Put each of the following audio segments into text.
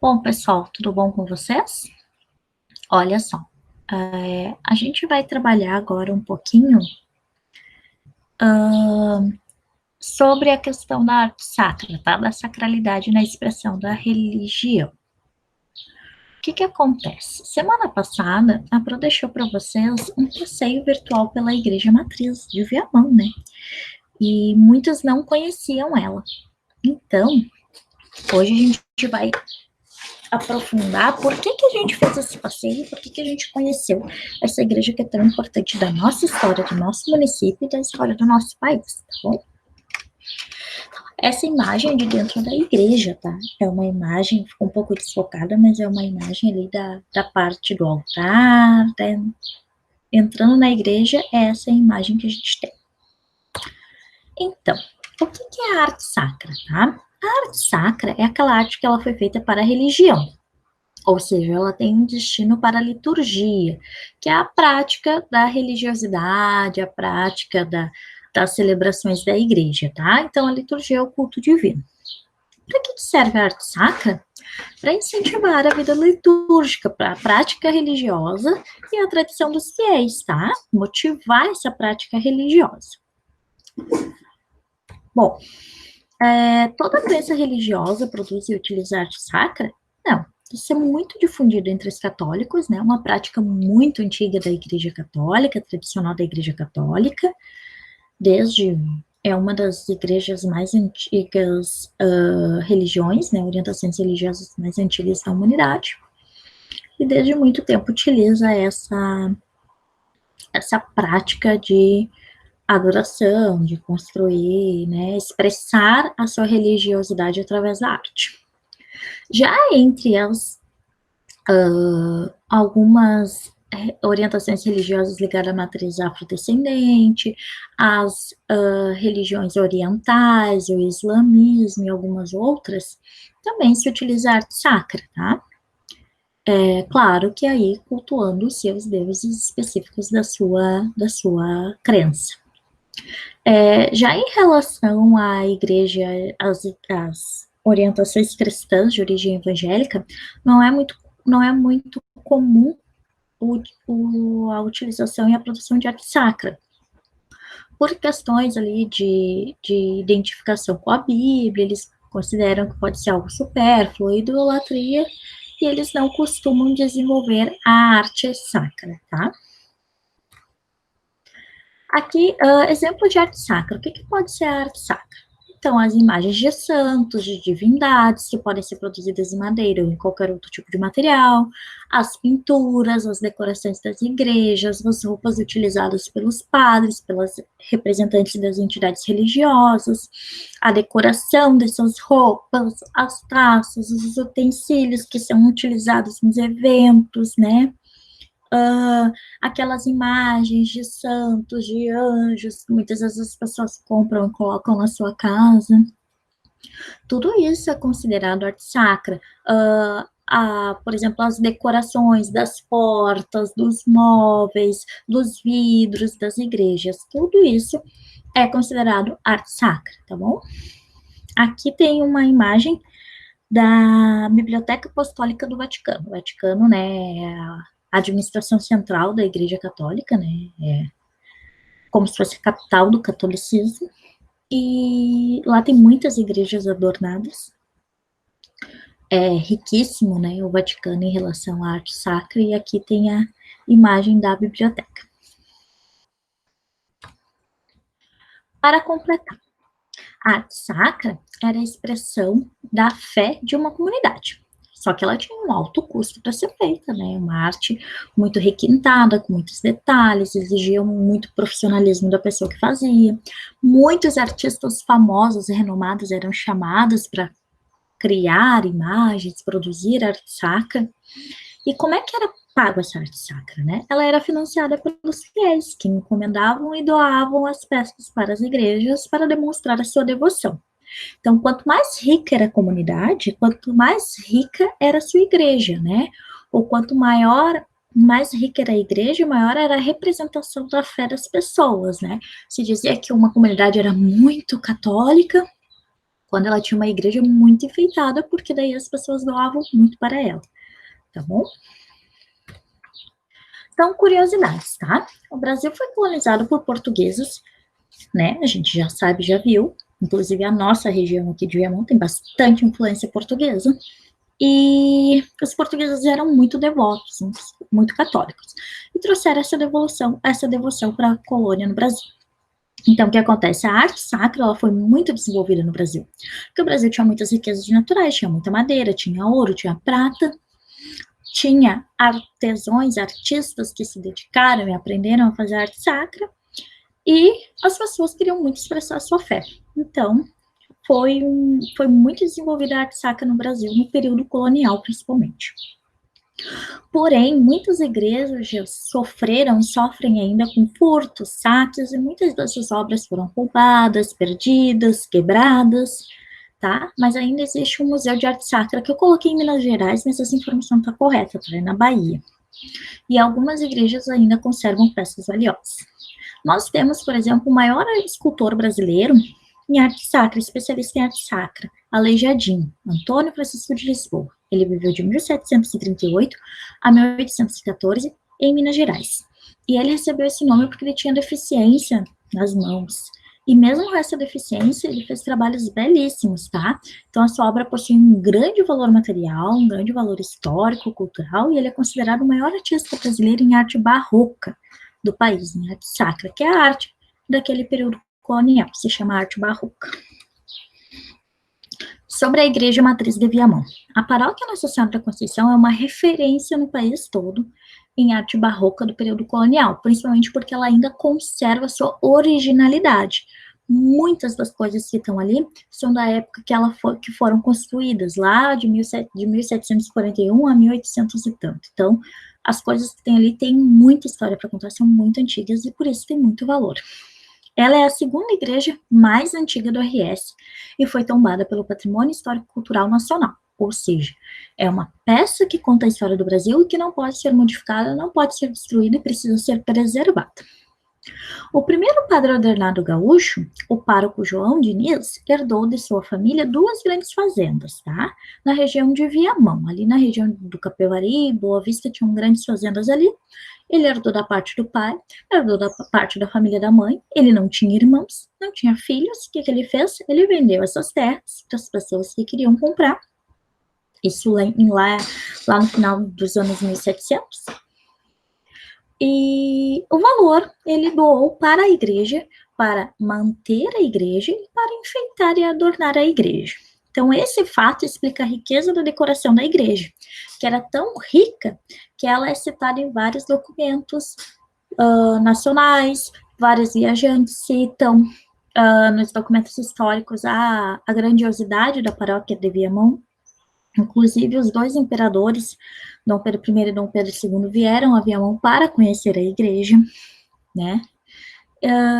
Bom, pessoal, tudo bom com vocês? Olha só, a gente vai trabalhar agora um pouquinho sobre a questão da arte sacra, tá? Da sacralidade na expressão da religião. O que que acontece? Semana passada, a Pro deixou para vocês um passeio virtual pela Igreja Matriz de Viamão, né? E muitos não conheciam ela. Então, hoje a gente vai aprofundar por que que a gente fez esse passeio, por que que a gente conheceu essa igreja que é tão importante da nossa história, do nosso município e da história do nosso país, tá bom? Essa imagem é de dentro da igreja, tá? É uma imagem, ficou um pouco desfocada, mas é uma imagem ali da parte do altar, entrando na igreja, é essa imagem que a gente tem. Então, o que que é a arte sacra, tá? A arte sacra é aquela arte que ela foi feita para a religião, ou seja, ela tem um destino para a liturgia, que é a prática da religiosidade, a prática das celebrações da igreja, tá? Então, a liturgia é o culto divino. Para que serve a arte sacra? Para incentivar a vida litúrgica, para a prática religiosa e a tradição dos fiéis, tá? Motivar essa prática religiosa. Bom, toda crença religiosa produz e utiliza arte sacra? Não. Isso é muito difundido entre os católicos, né? Uma prática muito antiga da Igreja Católica, tradicional da Igreja Católica, é uma das igrejas mais antigas religiões, né? Orientações religiosas mais antigas da humanidade, e desde muito tempo utiliza essa prática de adoração, de construir, né? Expressar a sua religiosidade através da arte. Já entre algumas orientações religiosas ligadas à matriz afrodescendente, as religiões orientais, o islamismo e algumas outras, também se utiliza a arte sacra, tá? É claro que aí cultuando os seus deuses específicos da sua crença. Já em relação à igreja, as orientações cristãs de origem evangélica, não é muito comum a utilização e a produção de arte sacra, por questões ali de identificação com a Bíblia, eles consideram que pode ser algo supérfluo, idolatria, e eles não costumam desenvolver a arte sacra, tá? Aqui, exemplo de arte sacra. O que pode ser a arte sacra? Então, as imagens de santos, de divindades, que podem ser produzidas em madeira ou em qualquer outro tipo de material, as pinturas, as decorações das igrejas, as roupas utilizadas pelos padres, pelas representantes das entidades religiosas, a decoração dessas roupas, as taças, os utensílios que são utilizados nos eventos, né? Aquelas imagens de santos, de anjos, que muitas vezes as pessoas compram e colocam na sua casa. Tudo isso é considerado arte sacra. Por exemplo, as decorações das portas, dos móveis, dos vidros das igrejas, tudo isso é considerado arte sacra, tá bom? Aqui tem uma imagem da Biblioteca Apostólica do Vaticano. O Vaticano, né, é a administração central da Igreja Católica, né, como se fosse a capital do catolicismo, e lá tem muitas igrejas adornadas. É riquíssimo, né, o Vaticano em relação à arte sacra, e aqui tem a imagem da biblioteca. Para completar, a arte sacra era a expressão da fé de uma comunidade. Só que ela tinha um alto custo para ser feita, né? Uma arte muito requintada, com muitos detalhes, exigia muito profissionalismo da pessoa que fazia. Muitos artistas famosos e renomados eram chamados para criar imagens, produzir arte sacra. E como é que era pago essa arte sacra, né? Ela era financiada pelos fiéis, que encomendavam e doavam as peças para as igrejas para demonstrar a sua devoção. Então, quanto mais rica era a comunidade, quanto mais rica era a sua igreja, né? Ou quanto mais rica era a igreja, maior era a representação da fé das pessoas, né? Se dizia que uma comunidade era muito católica, quando ela tinha uma igreja muito enfeitada, porque daí as pessoas doavam muito para ela, tá bom? Então, curiosidades, tá? O Brasil foi colonizado por portugueses, né? A gente já sabe, já viu. Inclusive, a nossa região aqui de Viamão tem bastante influência portuguesa. E os portugueses eram muito devotos, muito católicos, e trouxeram essa devoção para a colônia no Brasil. Então, o que acontece? A arte sacra ela foi muito desenvolvida no Brasil, porque o Brasil tinha muitas riquezas naturais, tinha muita madeira, tinha ouro, tinha prata, tinha artesãos, artistas que se dedicaram e aprenderam a fazer arte sacra, e as pessoas queriam muito expressar a sua fé. Então, foi muito desenvolvida a arte sacra no Brasil, no período colonial, principalmente. Porém, muitas igrejas sofreram e sofrem ainda com furtos, saques, e muitas dessas obras foram roubadas, perdidas, quebradas, tá? Mas ainda existe um museu de arte sacra que eu coloquei em Minas Gerais, mas essa informação está correta, tá? É na Bahia. E algumas igrejas ainda conservam peças valiosas. Nós temos, por exemplo, o maior escultor brasileiro em arte sacra, especialista em arte sacra, Aleijadinho, Antônio Francisco de Lisboa. Ele viveu de 1738 a 1814 em Minas Gerais. E ele recebeu esse nome porque ele tinha deficiência nas mãos. E mesmo com essa deficiência, ele fez trabalhos belíssimos, tá? Então, a sua obra possui um grande valor material, um grande valor histórico, cultural, e ele é considerado o maior artista brasileiro em arte barroca do país, em arte sacra, que é a arte daquele período colonial, que se chama arte barroca. Sobre a Igreja Matriz de Viamão. A paróquia Nossa Senhora da Conceição é uma referência no país todo em arte barroca do período colonial, principalmente porque ela ainda conserva sua originalidade. Muitas das coisas que estão ali são da época que foram construídas, lá de 1741 a 1800 e tanto. Então, as coisas que tem ali têm muita história para contar, são muito antigas e por isso tem muito valor. Ela é a segunda igreja mais antiga do RS e foi tombada pelo Patrimônio Histórico-Cultural Nacional, ou seja, é uma peça que conta a história do Brasil e que não pode ser modificada, não pode ser destruída e precisa ser preservada. O primeiro padre ordenado gaúcho, o pároco João Diniz, herdou de sua família duas grandes fazendas, tá? Na região de Viamão, ali na região do Capivari, Boa Vista, tinham grandes fazendas ali. Ele herdou da parte do pai, herdou da parte da família da mãe. Ele não tinha irmãos, não tinha filhos. O que ele fez? Ele vendeu essas terras para as pessoas que queriam comprar. Isso lá no final dos anos 1700. E o valor ele doou para a igreja, para manter a igreja e para enfeitar e adornar a igreja. Então, esse fato explica a riqueza da decoração da igreja, que era tão rica que ela é citada em vários documentos nacionais, vários viajantes citam nos documentos históricos a grandiosidade da paróquia de Viamão. Inclusive, os dois imperadores, Dom Pedro I e Dom Pedro II, vieram a Viamão para conhecer a igreja, né?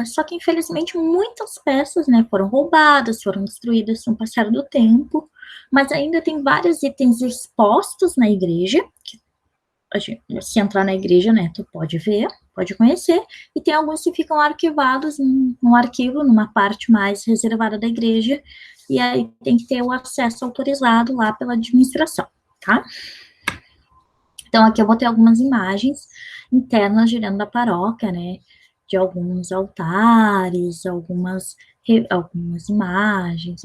Só que, infelizmente, muitas peças, né, foram roubadas, foram destruídas com o passar do tempo, mas ainda tem vários itens expostos na igreja, que se entrar na igreja, né, tu pode ver, pode conhecer, e tem alguns que ficam arquivados num arquivo, numa parte mais reservada da igreja, e aí tem que ter o acesso autorizado lá pela administração, tá? Então, aqui eu botei algumas imagens internas girando da paróquia, né, de alguns altares, algumas imagens,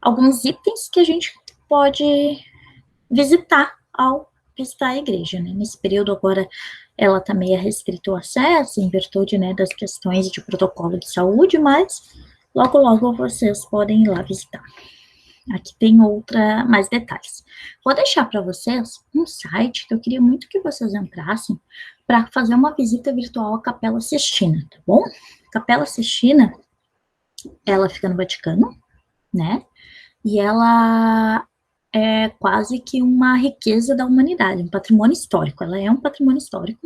alguns itens que a gente pode visitar ao visitar a igreja, né? Nesse período agora ela está meio restrito o acesso, em virtude, né, das questões de protocolo de saúde, mas logo vocês podem ir lá visitar. Aqui tem mais detalhes. Vou deixar para vocês um site que eu queria muito que vocês entrassem para fazer uma visita virtual à Capela Sistina, tá bom? Capela Sistina, ela fica no Vaticano, né? E ela é quase que uma riqueza da humanidade, um patrimônio histórico. Ela é um patrimônio histórico.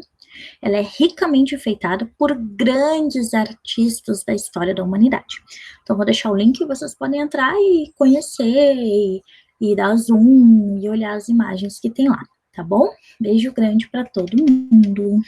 Ela é ricamente enfeitada por grandes artistas da história da humanidade. Então, vou deixar o link e vocês podem entrar e conhecer, e dar zoom, e olhar as imagens que tem lá, tá bom? Beijo grande para todo mundo.